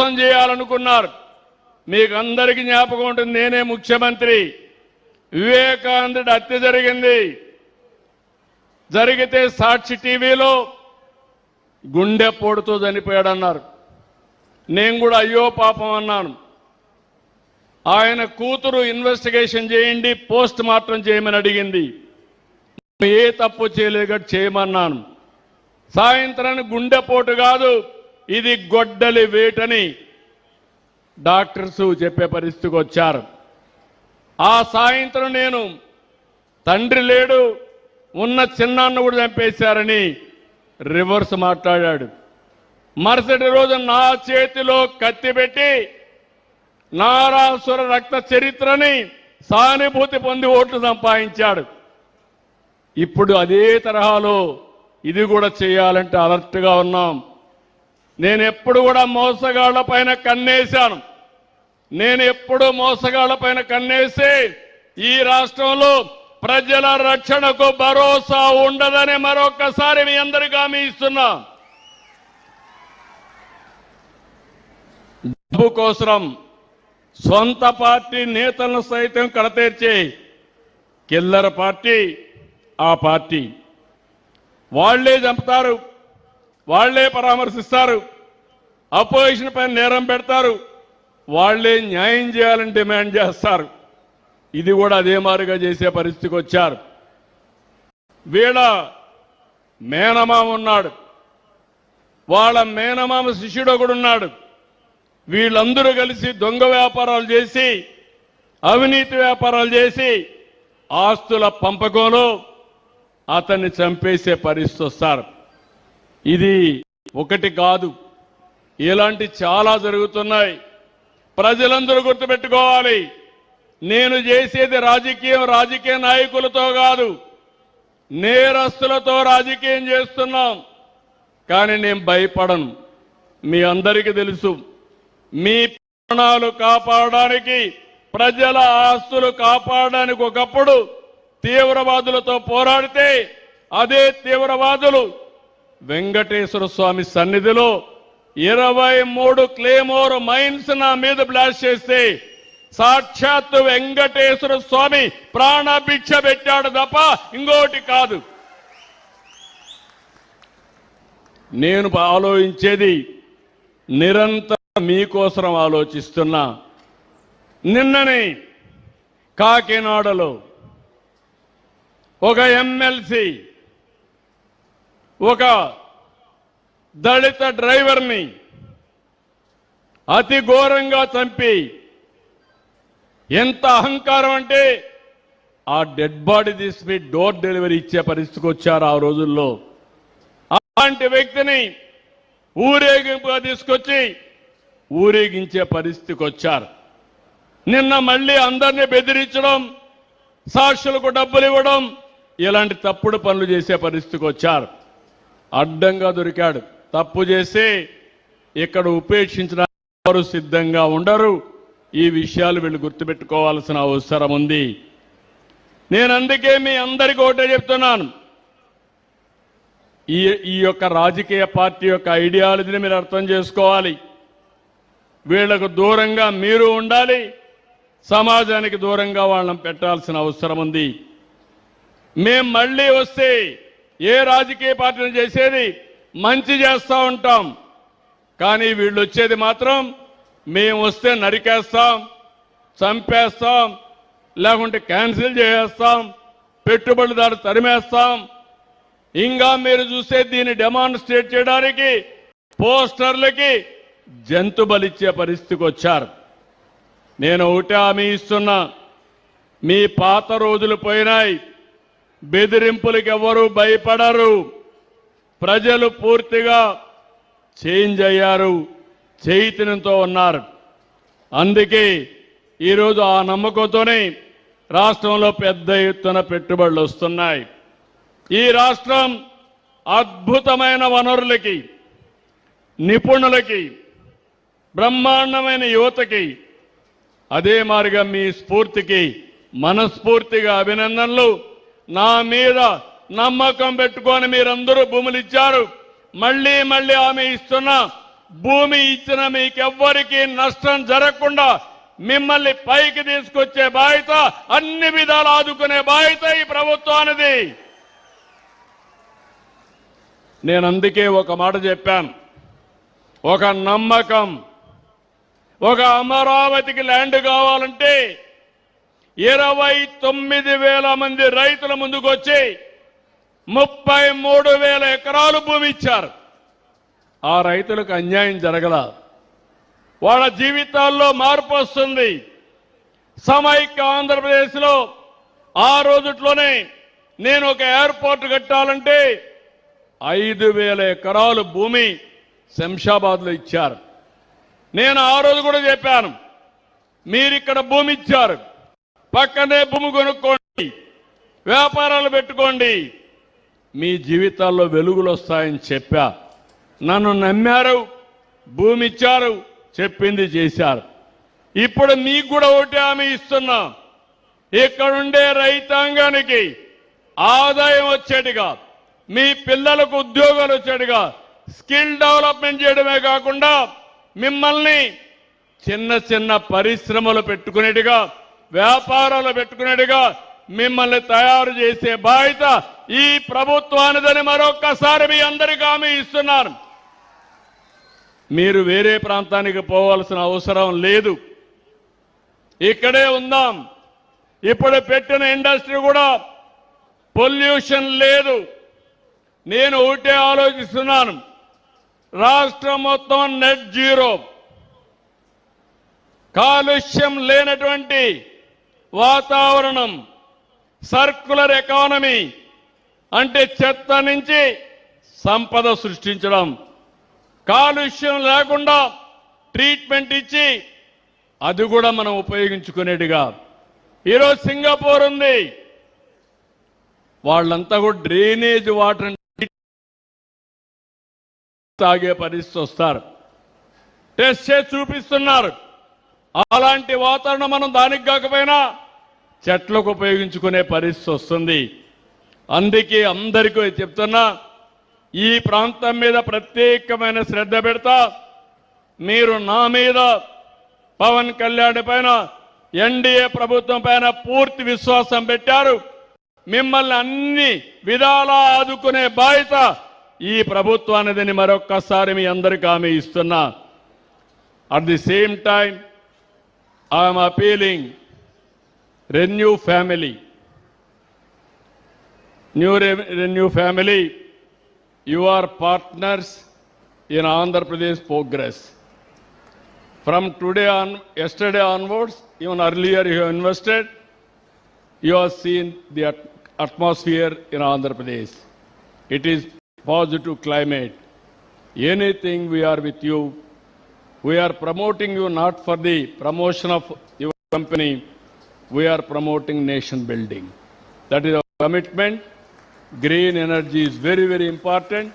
మోసం చేయాలనుకున్నారు. మీకు అందరికీ జ్ఞాపకం ఉంటుంది, నేనే ముఖ్యమంత్రి. వివేకానందుడి హత్య జరిగింది. జరిగితే సాక్షి టీవీలో గుండెపోటుతో చనిపోయాడన్నారు. నేను కూడా అయ్యో పాపం అన్నాను. ఆయన కూతురు ఇన్వెస్టిగేషన్ చేయండి, పోస్ట్ మార్టం చేయమని అడిగింది. ఏ తప్పు చేయలేక చేయమన్నాను. సాయంత్రానికి గుండెపోటు కాదు, ఇది గొడ్డలి వేటని డాక్టర్స్ చెప్పే పరిస్థితికి వచ్చారు. ఆ సాయంత్రం నేను తండ్రి లేడు, ఉన్న చిన్నాన్న కూడా చంపేశారని రివర్స్ మాట్లాడాడు. మరుసటి రోజు నా చేతిలో కత్తి పెట్టి నారాసుర రక్త చరిత్రని సానుభూతి పొంది ఓట్లు సంపాదించాడు. ఇప్పుడు అదే తరహాలో ఇది కూడా చేయాలంటే అలర్ట్గా ఉన్నాం. నేను ఎప్పుడు కూడా మోసగాళ్ల పైన కన్నేశాను. నేను ఎప్పుడు మోసగాళ్ల పైన కన్నేసి ఈ రాష్ట్రంలో ప్రజల రక్షణకు భరోసా ఉండదని మరొకసారి మీ అందరికీ హామీ ఇస్తున్నా. డబ్బు కోసం సొంత పార్టీ నేతలను సైతం కడతీర్చే కిల్లర్ పార్టీ ఆ పార్టీ. వాళ్లే చంపుతారు, వాళ్లే పరామర్శిస్తారు, అపోజిషన్ పైన నేరం పెడతారు, వాళ్లే న్యాయం చేయాలని డిమాండ్ చేస్తారు. ఇది కూడా అదే మారుగా చేసే పరిస్థితికి వచ్చారు. వీళ్ళ మేనమామ ఉన్నాడు, వాళ్ళ మేనమామ శిష్యుడు ఒకడున్నాడు. వీళ్ళందరూ కలిసి దొంగ వ్యాపారాలు చేసి, అవినీతి వ్యాపారాలు చేసి ఆస్తుల పంపకంలో అతన్ని చంపేసే పరిస్థితి వస్తారు. ఇది ఒకటి కాదు, ఇలాంటి చాలా జరుగుతున్నాయి. ప్రజలందరూ గుర్తుపెట్టుకోవాలి, నేను చేసేది రాజకీయం రాజకీయ నాయకులతో కాదు, నేరస్తులతో రాజకీయం చేస్తున్నాం. కానీ నేను భయపడను. మీ అందరికీ తెలుసు, మీ ప్రాణాలు కాపాడడానికి, ప్రజల ఆస్తులు కాపాడడానికి ఒకప్పుడు తీవ్రవాదులతో పోరాడితే అదే తీవ్రవాదులు వెంకటేశ్వర స్వామి సన్నిధిలో 23 క్లేమోర్ మైన్స్ నా మీద బ్లాస్ట్ చేస్తే సాక్షాత్తు వెంకటేశ్వర స్వామి ప్రాణభిక్ష పెట్టాడు తప్ప ఇంకోటి కాదు. నేను ఆలోచించేది నిరంతరం మీకోసం ఆలోచిస్తున్నా. నిన్ననే కాకినాడలో ఒక ఎమ్మెల్సీ ఒక దళిత డ్రైవర్ని అతి ఘోరంగా చంపి, ఎంత అహంకారం అంటే ఆ డెడ్ బాడీ తీసి డోర్ డెలివరీ ఇచ్చే పరిస్థితికి వచ్చారు ఆ రోజుల్లో. అలాంటి వ్యక్తిని ఊరేగింపుగా తీసుకొచ్చి ఊరేగించే పరిస్థితికి వచ్చారు. నిన్న మళ్ళీ అందరినీ బెదిరించడం, సాక్షులకు డబ్బులు ఇవ్వడం, ఇలాంటి తప్పుడు పనులు చేసే పరిస్థితికి వచ్చారు. అడ్డంగా దొరికాడు. తప్పు చేసి ఇక్కడ ఉపేక్షించడానికి ఎవరు సిద్ధంగా ఉండరు. ఈ విషయాలు వీళ్ళు గుర్తుపెట్టుకోవాల్సిన అవసరం ఉంది. నేను అందుకే మీ అందరికీ ఒకటే చెప్తున్నాను, ఈ యొక్క రాజకీయ పార్టీ యొక్క ఐడియాలజీని మీరు అర్థం చేసుకోవాలి. వీళ్లకు దూరంగా మీరు ఉండాలి, సమాజానికి దూరంగా వాళ్ళని పెట్టాల్సిన అవసరం ఉంది. మేం మళ్ళీ వస్తే ఏ రాజకీయ పార్టీని చేసేది మంచి చేస్తూ ఉంటాం. కానీ వీళ్ళు వచ్చేది మాత్రం మేము వస్తే నరికేస్తాం, చంపేస్తాం, లేకుంటే క్యాన్సిల్ చేసేస్తాం, పెట్టుబడిదారు తరిమేస్తాం. ఇంకా మీరు చూస్తే దీన్ని డెమాన్స్ట్రేట్ చేయడానికి పోస్టర్లకి జంతు బలిచ్చే పరిస్థితికి వచ్చారు. నేను ఒకటే హామీ ఇస్తున్నా, మీ పాత రోజులు పోయినాయి. బెదిరింపులకు ఎవరు భయపడరు. ప్రజలు పూర్తిగా చేంజ్ అయ్యారు, చైతన్యంతో ఉన్నారు. అందుకే ఈరోజు ఆ నమ్మకంతోనే రాష్ట్రంలో పెద్ద ఎత్తున పెట్టుబడులు వస్తున్నాయి. ఈ రాష్ట్రం అద్భుతమైన వనరులకి, నిపుణులకి, బ్రహ్మాండమైన యువతకి, అదే మాదిరిగా మీ స్ఫూర్తికి మనస్ఫూర్తిగా అభినందనలు. నా మీద నమ్మకం పెట్టుకొని మీరందరూ భూములు ఇచ్చారు. మళ్ళీ మళ్ళీ హామీ ఇస్తున్నా, భూమి ఇచ్చిన మీకెవ్వరికీ నష్టం జరగకుండా మిమ్మల్ని పైకి తీసుకొచ్చే బాధ్యత, అన్ని విధాలు ఆదుకునే బాధ్యత ఈ ప్రభుత్వానిది. నేను అందుకే ఒక మాట చెప్పాను, ఒక నమ్మకం, ఒక అమరావతికి ల్యాండ్ కావాలంటే 29,000 మంది రైతుల ముందుకు వచ్చి 33,000 ఎకరాలు భూమి ఇచ్చారు. ఆ రైతులకు అన్యాయం జరగల, వాళ్ళ జీవితాల్లో మార్పు వస్తుంది. సమైక్య ఆంధ్రప్రదేశ్లో ఆ రోజుట్లోనే నేను ఒక ఎయిర్పోర్ట్ కట్టాలంటే 5,000 ఎకరాలు భూమి శంషాబాద్లో ఇచ్చారు. నేను ఆ రోజు కూడా చెప్పాను, మీరిక్కడ భూమి ఇచ్చారు, పక్కనే భూమి కొనుక్కోండి, వ్యాపారాలు పెట్టుకోండి, మీ జీవితాల్లో వెలుగులు వస్తాయని చెప్పా. నన్ను నమ్మారు, భూమి ఇచ్చారు, చెప్పింది చేశారు. ఇప్పుడు మీకు కూడా ఒకటి హామీ ఇస్తున్నా, ఇక్కడుండే రైతాంగానికి ఆదాయం వచ్చేట్టుగా, మీ పిల్లలకు ఉద్యోగాలు వచ్చేట్టుగా స్కిల్ డెవలప్మెంట్ చేయడమే కాకుండా మిమ్మల్ని చిన్న చిన్న పరిశ్రమలు పెట్టుకునేట్టుగా, వ్యాపారాలు పెట్టుకునేట్టుగా మిమ్మల్ని తయారు చేసే బాధ్యత ఈ ప్రభుత్వానిదని మరొక్కసారి మీ అందరికీ హామీ ఇస్తున్నాను. మీరు వేరే ప్రాంతానికి పోవాల్సిన అవసరం లేదు, ఇక్కడే ఉందాం. ఇప్పుడు పెట్టిన ఇండస్ట్రీ కూడా పొల్యూషన్ లేదు. నేను ఒకటే ఆలోచిస్తున్నాను, రాష్ట్రం మొత్తం నెట్ జీరో, కాలుష్యం లేనటువంటి వాతావరణం, సర్క్యులర్ ఎకానమీ అంటే చెత్త నుంచి సంపద సృష్టించడం, కాలుష్యం లేకుండా ట్రీట్మెంట్ ఇచ్చి అది కూడా మనం ఉపయోగించుకునేట్టుగా. ఈరోజు సింగపూర్ ఉంది, వాళ్ళంతా కూడా డ్రైనేజ్ వాటర్ తాగే పరిస్థితి వస్తారు, టెస్ట్ చేసి చూపిస్తున్నారు. అలాంటి వాతావరణం మనం దానికి కాకపోయినా చెట్లకు ఉపయోగించుకునే పరిస్థితి వస్తుంది. అందుకే అందరికీ చెప్తున్నా, ఈ ప్రాంతం మీద ప్రత్యేకమైన శ్రద్ధ పెడతా. మీరు నా మీద, పవన్ కళ్యాణ్ పైన, ఎన్డీఏ ప్రభుత్వం పైన పూర్తి విశ్వాసం పెట్టారు. మిమ్మల్ని అన్ని విధాలా ఆదుకునే బాధ్యత ఈ ప్రభుత్వానిదని మరొక్కసారి మీ అందరికీ హామీ ఇస్తున్నా. At the same time I'm appealing, renew family, Renew family, you are partners in Andhra Pradesh progress. From today on, yesterday onwards, even earlier you have invested, you have seen the atmosphere in Andhra Pradesh. It is positive climate. Anything we are with you. We are promoting you not for the promotion of your company. We are promoting nation building. That is our commitment. Green energy is very, very important.